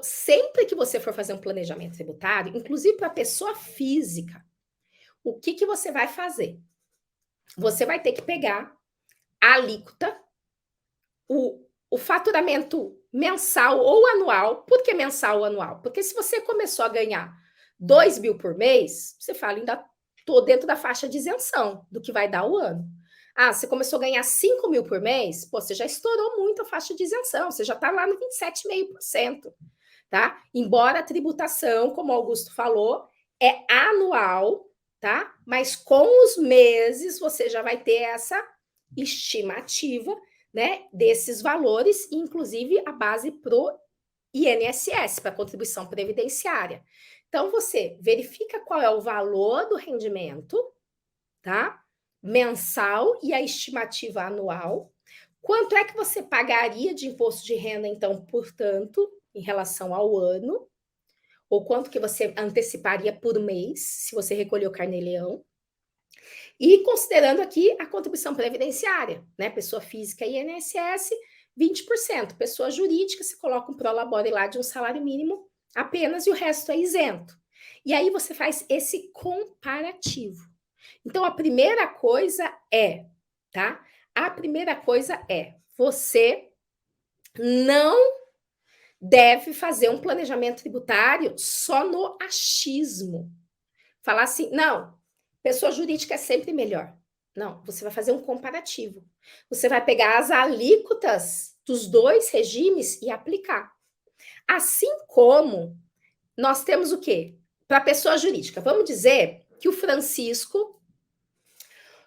sempre que você for fazer um planejamento tributário, inclusive para pessoa física, o que você vai fazer? Você vai ter que pegar a alíquota, o faturamento mensal ou anual. Por que mensal ou anual? Porque se você começou a ganhar 2 mil por mês, você fala, ainda estou dentro da faixa de isenção do que vai dar o ano. Ah, você começou a ganhar 5 mil por mês, pô, você já estourou muito a faixa de isenção, você já está lá no 27,5%, tá? Embora a tributação, como o Augusto falou, é anual, tá? Mas com os meses você já vai ter essa estimativa, né, desses valores, inclusive a base para o INSS, para a contribuição previdenciária. Então, você verifica qual é o valor do rendimento, tá? Mensal e a estimativa anual. Quanto é que você pagaria de imposto de renda, então, portanto, em relação ao ano? Ou quanto que você anteciparia por mês, se você recolheu o carnê-leão? E considerando aqui a contribuição previdenciária, né? Pessoa física e INSS, 20%. Pessoa jurídica, se coloca um prolabore lá de um salário mínimo apenas e o resto é isento. E aí você faz esse comparativo. Então, a primeira coisa é, tá? A primeira coisa é, você não deve fazer um planejamento tributário só no achismo. Falar assim, não, pessoa jurídica é sempre melhor. Não, você vai fazer um comparativo. Você vai pegar as alíquotas dos dois regimes e aplicar. Assim como nós temos o quê? Para pessoa jurídica, vamos dizer que o Francisco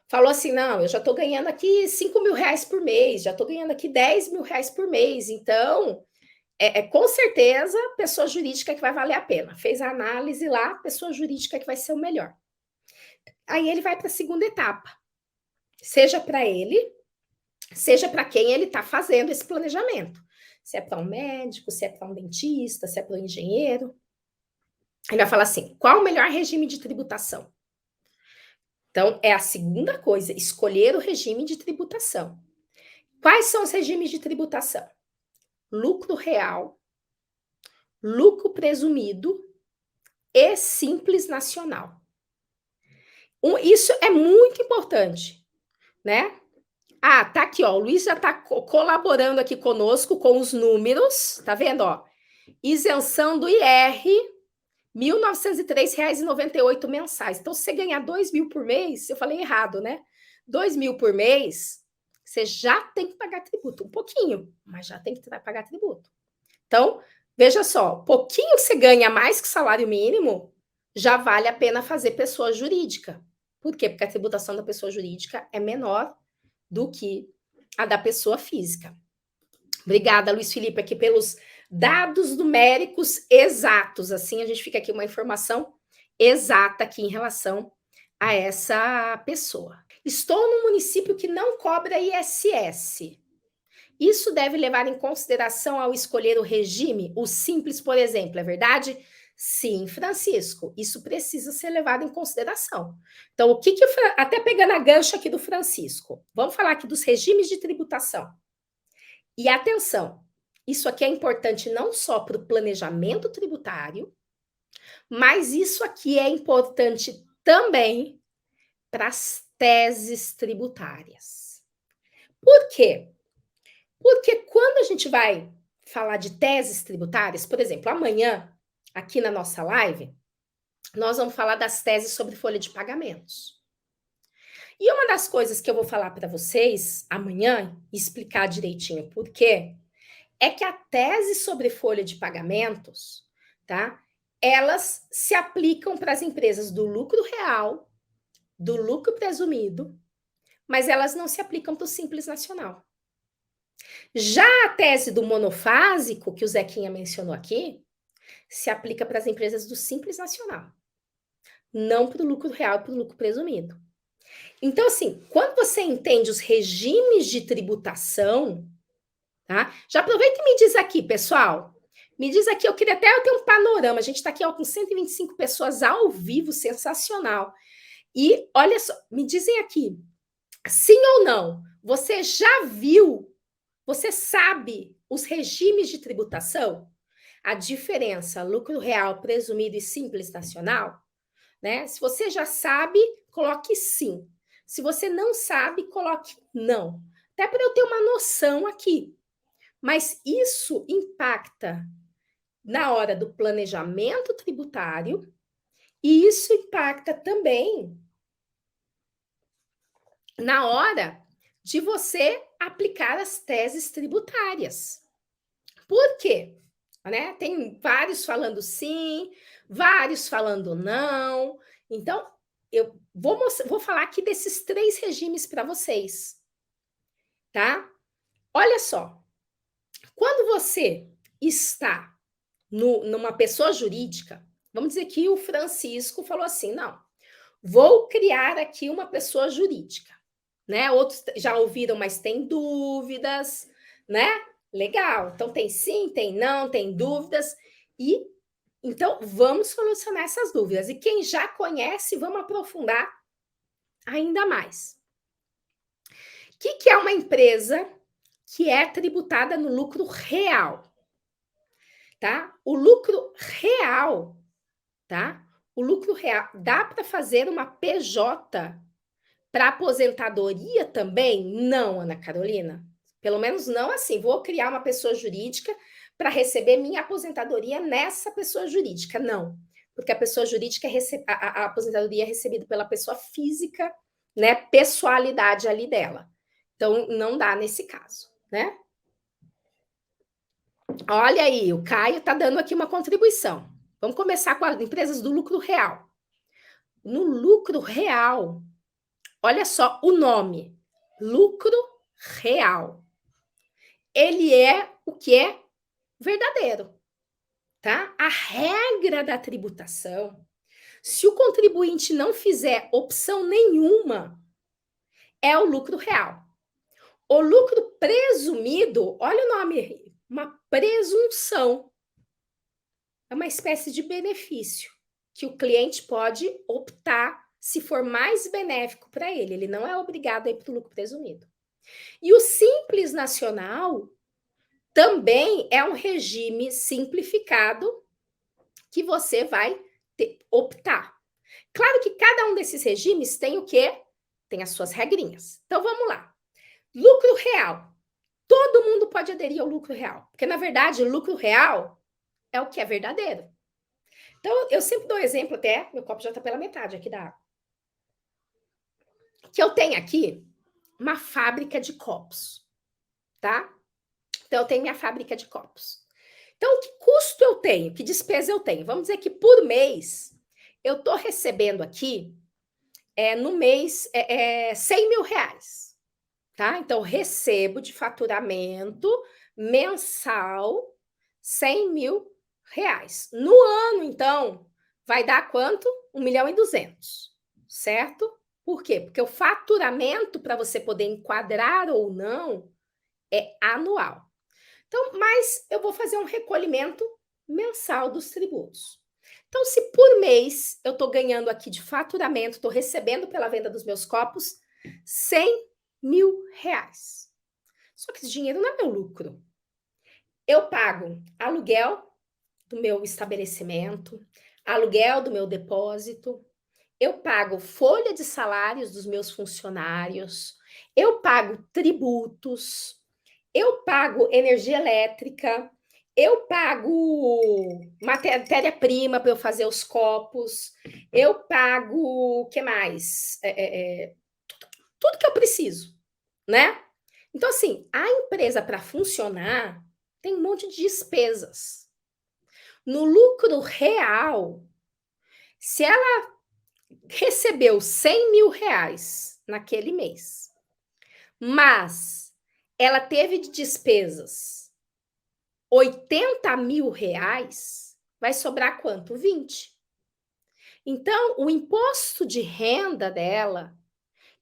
falou assim, não, eu já estou ganhando aqui 5 mil reais por mês, já estou ganhando aqui 10 mil reais por mês, então com certeza pessoa jurídica que vai valer a pena. Fez a análise lá, pessoa jurídica que vai ser o melhor. Aí ele vai para a segunda etapa, seja para ele, seja para quem ele está fazendo esse planejamento. Se é para um médico, se é para um dentista, se é para um engenheiro. Ele vai falar assim, qual o melhor regime de tributação? Então, é a segunda coisa, escolher o regime de tributação. Quais são os regimes de tributação? Lucro real, lucro presumido e simples nacional. Isso é muito importante, né? Ah, tá aqui, ó. O Luiz já tá colaborando aqui conosco com os números, tá vendo, ó? Isenção do IR, R$ 1.903,98 mensais. Então, se você ganhar 2 mil por mês, eu falei errado, né? 2 mil por mês, você já tem que pagar tributo. Um pouquinho, mas já tem que pagar tributo. Então, veja só, pouquinho que você ganha mais que o salário mínimo, já vale a pena fazer pessoa jurídica. Por quê? Porque a tributação da pessoa jurídica é menor do que a da pessoa física. Obrigada, Luiz Felipe, aqui pelos dados numéricos exatos. Assim, a gente fica aqui uma informação exata aqui em relação a essa pessoa. Estou num município que não cobra ISS. Isso deve levar em consideração ao escolher o regime, o simples, por exemplo, é verdade? Sim, Francisco, isso precisa ser levado em consideração. Então, até pegando a gancha aqui do Francisco, vamos falar aqui dos regimes de tributação. E atenção, isso aqui é importante não só para o planejamento tributário, mas isso aqui é importante também para as teses tributárias. Por quê? Porque quando a gente vai falar de teses tributárias, por exemplo, amanhã, aqui na nossa live, nós vamos falar das teses sobre folha de pagamentos. E uma das coisas que eu vou falar para vocês amanhã, e explicar direitinho por quê, é que a tese sobre folha de pagamentos, tá? Elas se aplicam para as empresas do lucro real, do lucro presumido, mas elas não se aplicam para o Simples Nacional. Já a tese do monofásico, que o Zequinha mencionou aqui, se aplica para as empresas do Simples Nacional, não para o lucro real, para o lucro presumido. Então, assim, quando você entende os regimes de tributação, tá? Já aproveita e me diz aqui, pessoal. Me diz aqui, eu queria até ter um panorama. A gente está aqui ó, com 125 pessoas ao vivo, sensacional. E olha só, me dizem aqui, sim ou não, você já viu, você sabe os regimes de tributação? a diferença lucro real, presumido e simples nacional, né? Se você já sabe, coloque sim. Se você não sabe, coloque não. Até para eu ter uma noção aqui. Mas isso impacta na hora do planejamento tributário e isso impacta também na hora de você aplicar as teses tributárias. Por quê? Né? Tem vários falando sim, vários falando não. Então, eu vou falar aqui desses 3 regimes para vocês, tá? Olha só, quando você está numa pessoa jurídica, vamos dizer que o Francisco falou assim: não, vou criar aqui uma pessoa jurídica, né? Outros já ouviram, mas tem dúvidas, né? Legal. Então tem sim, tem não, tem dúvidas e então vamos solucionar essas dúvidas. E quem já conhece, vamos aprofundar ainda mais. O que é uma empresa que é tributada no lucro real? Tá? O lucro real, tá? O lucro real dá para fazer uma PJ para aposentadoria também? Não, Ana Carolina. Pelo menos não assim. Vou criar uma pessoa jurídica para receber minha aposentadoria nessa pessoa jurídica. Não. Porque a pessoa jurídica a aposentadoria é recebida pela pessoa física, né? Pessoalidade ali dela. Então, não dá nesse caso, né? Olha aí, o Caio está dando aqui uma contribuição. Vamos começar com as empresas do lucro real. No lucro real, olha só o nome: lucro real. Ele é o que é verdadeiro, tá? A regra da tributação, se o contribuinte não fizer opção nenhuma, é o lucro real. O lucro presumido, olha o nome, uma presunção. É uma espécie de benefício que o cliente pode optar se for mais benéfico para ele. Ele não é obrigado a ir para o lucro presumido. E o Simples Nacional também é um regime simplificado que você vai optar. Claro que cada um desses regimes tem o quê? Tem as suas regrinhas. Então vamos lá. Lucro real. Todo mundo pode aderir ao lucro real, porque na verdade o lucro real é o que é verdadeiro. Então eu sempre dou exemplo, até meu copo já está pela metade aqui da água, que eu tenho aqui uma fábrica de copos, tá? Então eu tenho minha fábrica de copos. Então, que custo eu tenho? Que despesa eu tenho? Vamos dizer que por mês eu estou recebendo aqui, no mês, 100 mil reais. Tá? Então, recebo de faturamento mensal 100 mil reais. No ano, então, vai dar quanto? 1.200.000, certo? Por quê? Porque o faturamento, para você poder enquadrar ou não, é anual. Então, mas eu vou fazer um recolhimento mensal dos tributos. Então, se por mês eu estou ganhando aqui de faturamento, estou recebendo pela venda dos meus copos 100 mil reais. Só que esse dinheiro não é meu lucro. Eu pago aluguel do meu estabelecimento, aluguel do meu depósito, eu pago folha de salários dos meus funcionários, eu pago tributos, eu pago energia elétrica, eu pago matéria-prima para eu fazer os copos, eu pago, o que mais? Tudo que eu preciso, né? Então, assim, a empresa para funcionar tem um monte de despesas. No lucro real, se ela recebeu 100 mil reais naquele mês, mas ela teve de despesas 80 mil reais, vai sobrar quanto? 20. Então, o imposto de renda dela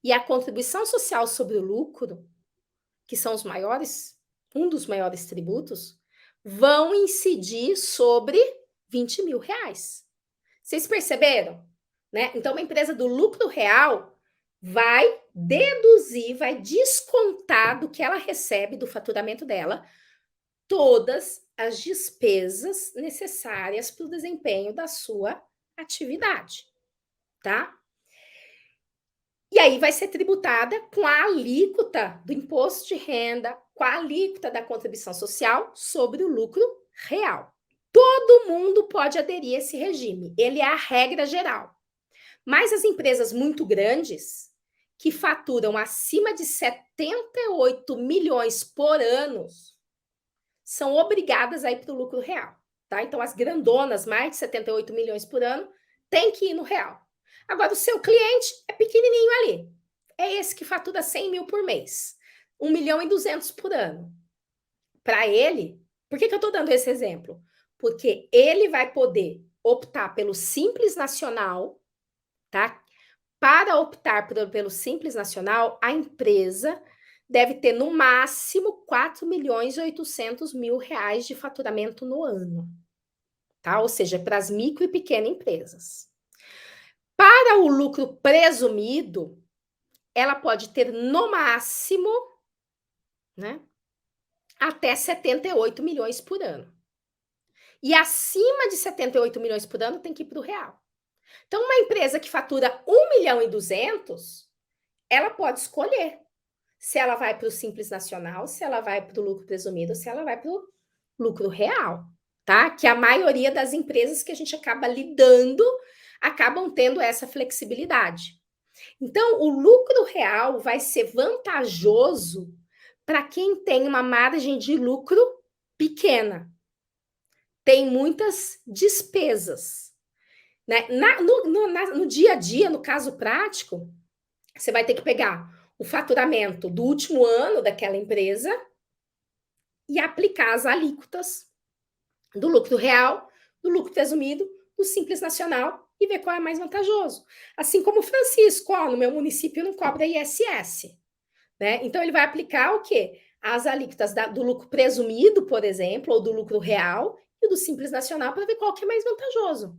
e a contribuição social sobre o lucro, que são os maiores, um dos maiores tributos, vão incidir sobre 20 mil reais. Vocês perceberam? Né? Então, uma empresa do lucro real vai deduzir, vai descontar do que ela recebe do faturamento dela todas as despesas necessárias para o desempenho da sua atividade, tá? E aí vai ser tributada com a alíquota do imposto de renda, com a alíquota da contribuição social sobre o lucro real. Todo mundo pode aderir a esse regime, ele é a regra geral. Mas as empresas muito grandes, que faturam acima de 78 milhões por ano, são obrigadas a ir para o lucro real, tá? Então, as grandonas, mais de 78 milhões por ano, tem que ir no real. Agora, o seu cliente é pequenininho ali. É esse que fatura 100 mil por mês. 1 milhão e 200 por ano. Para ele, por que eu estou dando esse exemplo? Porque ele vai poder optar pelo Simples Nacional, tá? Para optar pelo Simples Nacional, a empresa deve ter no máximo 4 milhões e 800 mil reais de faturamento no ano, tá? Ou seja, para as micro e pequenas empresas. Para o lucro presumido, ela pode ter no máximo, né, até 78 milhões por ano. E acima de 78 milhões por ano tem que ir para o real. Então, uma empresa que fatura 1 milhão e 200, ela pode escolher se ela vai para o Simples Nacional, se ela vai para o lucro presumido, se ela vai para o lucro real, tá? Que a maioria das empresas que a gente acaba lidando acabam tendo essa flexibilidade. Então, o lucro real vai ser vantajoso para quem tem uma margem de lucro pequena. Tem muitas despesas, né? No dia a dia, no caso prático, você vai ter que pegar o faturamento do último ano daquela empresa e aplicar as alíquotas do lucro real, do lucro presumido, do Simples Nacional e ver qual é mais vantajoso. Assim como o Francisco, ó, no meu município não cobra ISS, né? Então ele vai aplicar o quê? As alíquotas do lucro presumido, por exemplo, ou do lucro real e do Simples Nacional para ver qual que é mais vantajoso.